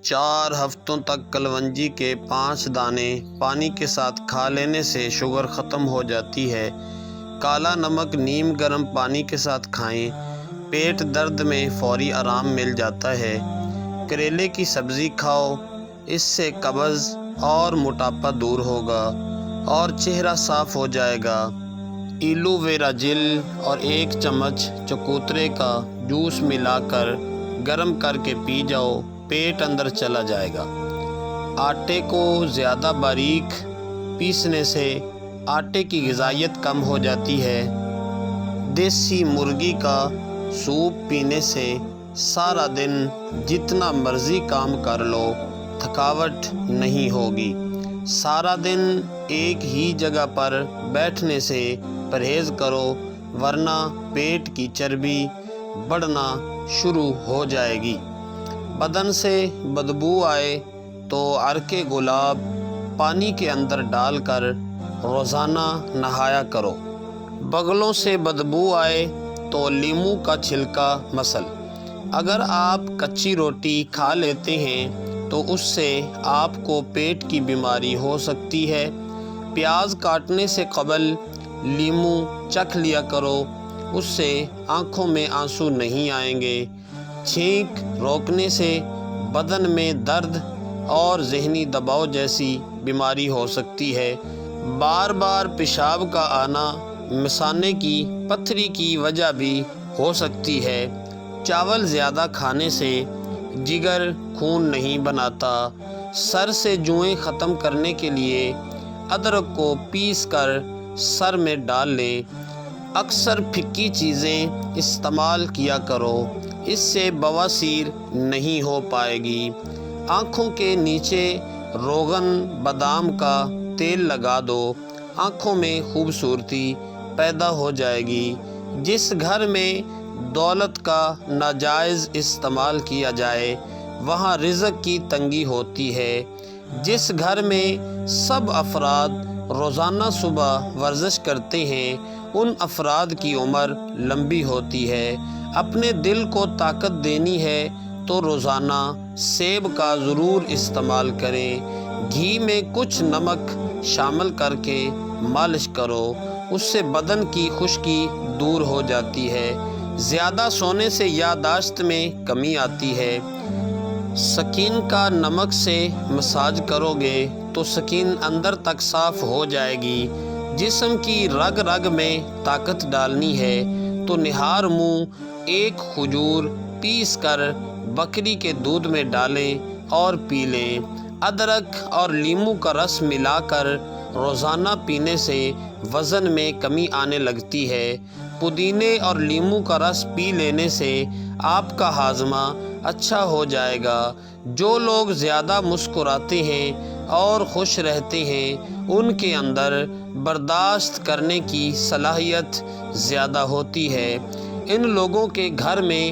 4 ہفتوں تک کلونجی کے 5 دانے پانی کے ساتھ کھا لینے سے شوگر ختم ہو جاتی ہے۔ کالا نمک نیم گرم پانی کے ساتھ کھائیں، پیٹ درد میں فوری آرام مل جاتا ہے۔ کریلے کی سبزی کھاؤ، اس سے قبض اور موٹاپا دور ہوگا اور چہرہ صاف ہو جائے گا۔ ایلو ویرا جیل اور 1 چمچ چکوترے کا جوس ملا کر گرم کر کے پی جاؤ، پیٹ اندر چلا جائے گا۔ آٹے کو زیادہ باریک پیسنے سے آٹے کی غذائیت کم ہو جاتی ہے۔ دیسی مرغی کا سوپ پینے سے سارا دن جتنا مرضی کام کر لو، تھکاوٹ نہیں ہوگی۔ سارا دن ایک ہی جگہ پر بیٹھنے سے پرہیز کرو، ورنہ پیٹ کی چربی بڑھنا شروع ہو جائے گی۔ بدن سے بدبو آئے تو عرق گلاب پانی کے اندر ڈال کر روزانہ نہایا کرو۔ بغلوں سے بدبو آئے تو لیموں کا چھلکا مسل۔ اگر آپ کچی روٹی کھا لیتے ہیں تو اس سے آپ کو پیٹ کی بیماری ہو سکتی ہے۔ پیاز کاٹنے سے قبل لیموں چکھ لیا کرو، اس سے آنکھوں میں آنسو نہیں آئیں گے۔ چھینک روکنے سے بدن میں درد اور ذہنی دباؤ جیسی بیماری ہو سکتی ہے۔ بار بار پیشاب کا آنا مثانے کی پتھری کی وجہ بھی ہو سکتی ہے۔ چاول زیادہ کھانے سے جگر خون نہیں بناتا۔ سر سے جوئیں ختم کرنے کے لیے ادرک کو پیس کر سر میں ڈال لیں۔ اکثر پھکی چیزیں استعمال کیا کرو، اس سے بواسیر نہیں ہو پائے گی۔ آنکھوں کے نیچے روغن بادام کا تیل لگا دو، آنکھوں میں خوبصورتی پیدا ہو جائے گی۔ جس گھر میں دولت کا ناجائز استعمال کیا جائے وہاں رزق کی تنگی ہوتی ہے۔ جس گھر میں سب افراد روزانہ صبح ورزش کرتے ہیں ان افراد کی عمر لمبی ہوتی ہے۔ اپنے دل کو طاقت دینی ہے تو روزانہ سیب کا ضرور استعمال کریں۔ گھی میں کچھ نمک شامل کر کے مالش کرو، اس سے بدن کی خشکی دور ہو جاتی ہے۔ زیادہ سونے سے یادداشت میں کمی آتی ہے۔ سکین کا نمک سے مساج کرو گے تو سکین اندر تک صاف ہو جائے گی۔ جسم کی رگ رگ میں طاقت ڈالنی ہے تو نہار منہ 1 کھجور پیس کر بکری کے دودھ میں ڈالیں اور پی لیں۔ ادرک اور لیموں کا رس ملا کر روزانہ پینے سے وزن میں کمی آنے لگتی ہے۔ پودینے اور لیموں کا رس پی لینے سے آپ کا ہاضمہ اچھا ہو جائے گا۔ جو لوگ زیادہ مسکراتے ہیں اور خوش رہتے ہیں ان کے اندر برداشت کرنے کی صلاحیت زیادہ ہوتی ہے۔ ان لوگوں کے گھر میں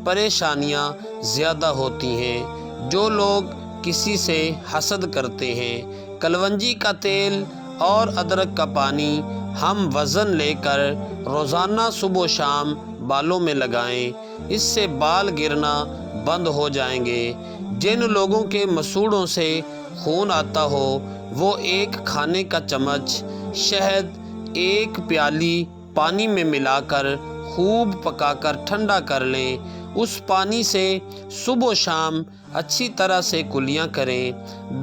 پریشانیاں زیادہ ہوتی ہیں۔ جو لوگ کسی سے حسد کرتے ہیں، کلونجی کا تیل اور ادرک کا پانی ہم وزن لے کر روزانہ صبح و شام بالوں میں لگائیں، اس سے بال گرنا بند ہو جائیں گے۔ جن لوگوں کے مسوڑوں سے خون آتا ہو وہ 1 کھانے کا چمچ شہد 1 پیالی پانی میں ملا کر خوب پکا کر ٹھنڈا کر لیں۔ اس پانی سے صبح و شام اچھی طرح سے کلیاں کریں،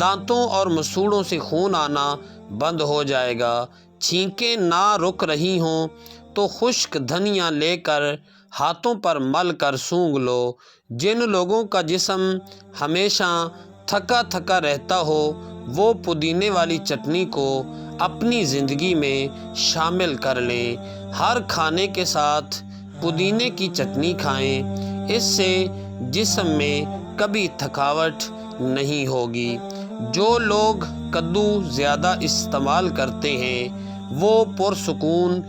دانتوں اور مسوڑوں سے خون آنا بند ہو جائے گا۔ چھینکیں نہ رک رہی ہوں تو خشک دھنیا لے کر ہاتھوں پر مل کر سونگھ لو۔ جن لوگوں کا جسم ہمیشہ تھکا تھکا رہتا ہو وہ پودینے والی چٹنی کو اپنی زندگی میں شامل کر لیں۔ ہر کھانے کے ساتھ پودینے کی چٹنی کھائیں، اس سے جسم میں کبھی تھکاوٹ نہیں ہوگی۔ جو لوگ کدو زیادہ استعمال کرتے ہیں وہ پرسکون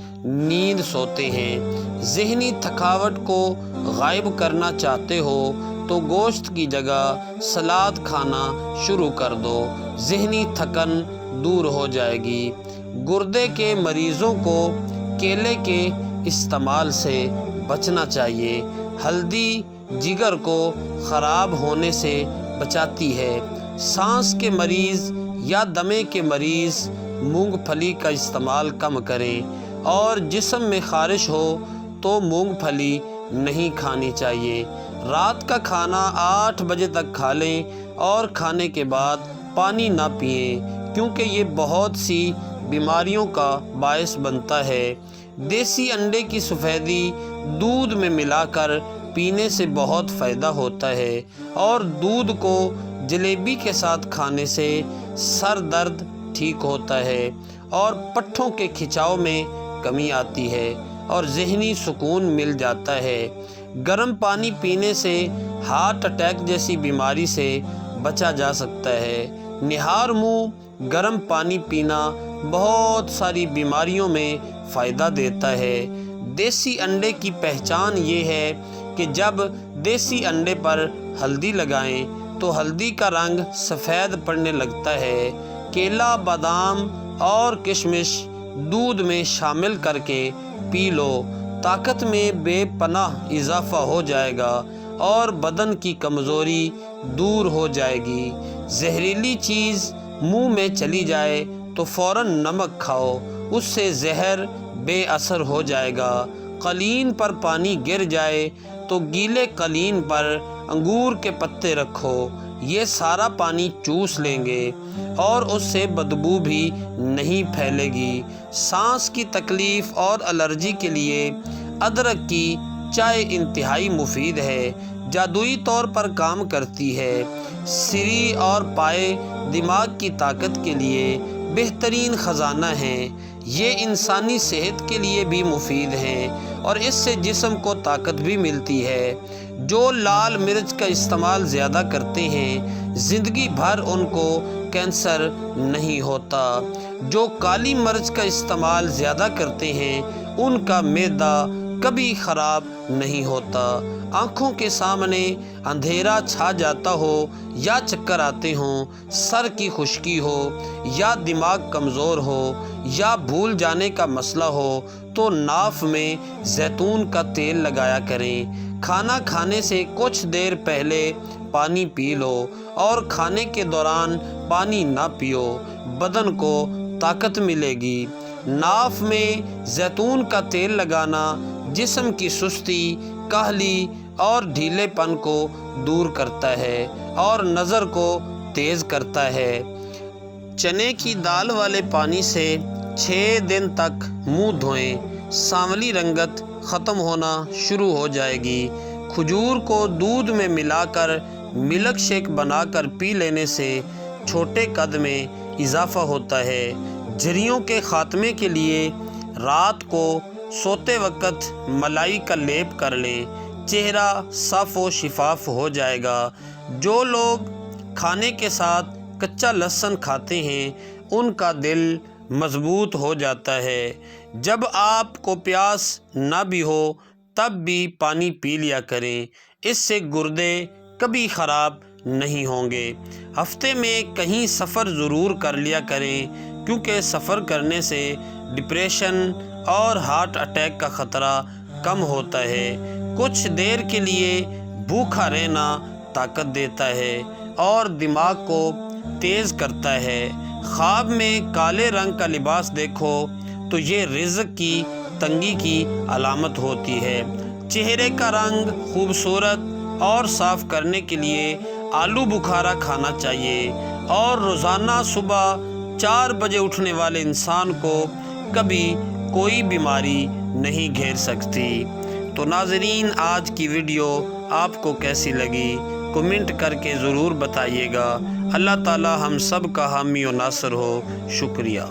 نیند سوتے ہیں۔ ذہنی تھکاوٹ کو غائب کرنا چاہتے ہو تو گوشت کی جگہ سلاد کھانا شروع کر دو، ذہنی تھکن دور ہو جائے گی۔ گردے کے مریضوں کو کیلے کے استعمال سے بچنا چاہیے۔ ہلدی جگر کو خراب ہونے سے بچاتی ہے۔ سانس کے مریض یا دمے کے مریض مونگ پھلی کا استعمال کم کریں، اور جسم میں خارش ہو تو مونگ پھلی نہیں کھانی چاہیے۔ رات کا کھانا 8 بجے تک کھا لیں اور کھانے کے بعد پانی نہ پئیں، کیونکہ یہ بہت سی بیماریوں کا باعث بنتا ہے۔ دیسی انڈے کی سفیدی دودھ میں ملا کر پینے سے بہت فائدہ ہوتا ہے، اور دودھ کو جلیبی کے ساتھ کھانے سے سر درد ٹھیک ہوتا ہے، اور پٹھوں کے کھچاؤ میں کمی آتی ہے، اور ذہنی سکون مل جاتا ہے۔ گرم پانی پینے سے ہارٹ اٹیک جیسی بیماری سے بچا جا سکتا ہے۔ نہار منہ گرم پانی پینا بہت ساری بیماریوں میں فائدہ دیتا ہے۔ دیسی انڈے کی پہچان یہ ہے کہ جب دیسی انڈے پر ہلدی لگائیں تو ہلدی کا رنگ سفید پڑنے لگتا ہے۔ کیلا، بادام اور کشمش دودھ میں شامل کر کے پی لو، طاقت میں بے پناہ اضافہ ہو جائے گا اور بدن کی کمزوری دور ہو جائے گی۔ زہریلی چیز منہ میں چلی جائے تو فوراً نمک کھاؤ، اس سے زہر بے اثر ہو جائے گا۔ قلین پر پانی گر جائے تو گیلے قلین پر انگور کے پتے رکھو، یہ سارا پانی چوس لیں گے اور اس سے بدبو بھی نہیں پھیلے گی۔ سانس کی تکلیف اور الرجی کے لیے ادرک کی چائے انتہائی مفید ہے، جادوئی طور پر کام کرتی ہے۔ سری اور پائے دماغ کی طاقت کے لیے بہترین خزانہ ہیں، یہ انسانی صحت کے لیے بھی مفید ہیں اور اس سے جسم کو طاقت بھی ملتی ہے۔ جو لال مرچ کا استعمال زیادہ کرتے ہیں زندگی بھر ان کو کینسر نہیں ہوتا۔ جو کالی مرچ کا استعمال زیادہ کرتے ہیں ان کا معدہ کبھی خراب نہیں ہوتا۔ آنکھوں کے سامنے اندھیرا چھا جاتا ہو یا چکر آتے ہوں، سر کی خشکی ہو یا دماغ کمزور ہو یا بھول جانے کا مسئلہ ہو تو ناف میں زیتون کا تیل لگایا کریں۔ کھانا کھانے سے کچھ دیر پہلے پانی پی لو اور کھانے کے دوران پانی نہ پیو، بدن کو طاقت ملے گی۔ ناف میں زیتون کا تیل لگانا جسم کی سستی، کاہلی اور ڈھیلے پن کو دور کرتا ہے اور نظر کو تیز کرتا ہے۔ چنے کی دال والے پانی سے 6 دن تک منہ دھوئیں، سانولی رنگت ختم ہونا شروع ہو جائے گی۔ کھجور کو دودھ میں ملا کر ملک شیک بنا کر پی لینے سے چھوٹے قد میں اضافہ ہوتا ہے۔ جھریوں کے خاتمے کے لیے رات کو سوتے وقت ملائی کا لیپ کر لیں، چہرہ صاف و شفاف ہو جائے گا۔ جو لوگ کھانے کے ساتھ کچا لہسن کھاتے ہیں ان کا دل مضبوط ہو جاتا ہے۔ جب آپ کو پیاس نہ بھی ہو تب بھی پانی پی لیا کریں، اس سے گردے کبھی خراب نہیں ہوں گے۔ ہفتے میں کہیں سفر ضرور کر لیا کریں، کیونکہ سفر کرنے سے ڈپریشن اور ہارٹ اٹیک کا خطرہ کم ہوتا ہے۔ کچھ دیر کے لیے بھوکا رہنا طاقت دیتا ہے اور دماغ کو تیز کرتا ہے۔ خواب میں کالے رنگ کا لباس دیکھو تو یہ رزق کی تنگی کی علامت ہوتی ہے۔ چہرے کا رنگ خوبصورت اور صاف کرنے کے لیے آلو بخارا کھانا چاہیے، اور روزانہ صبح 4 بجے اٹھنے والے انسان کو کبھی کوئی بیماری نہیں گھیر سکتی۔ تو ناظرین، آج کی ویڈیو آپ کو کیسی لگی کمنٹ کر کے ضرور بتائیے گا۔ اللہ تعالی ہم سب کا حامی و ناصر ہو۔ شکریہ۔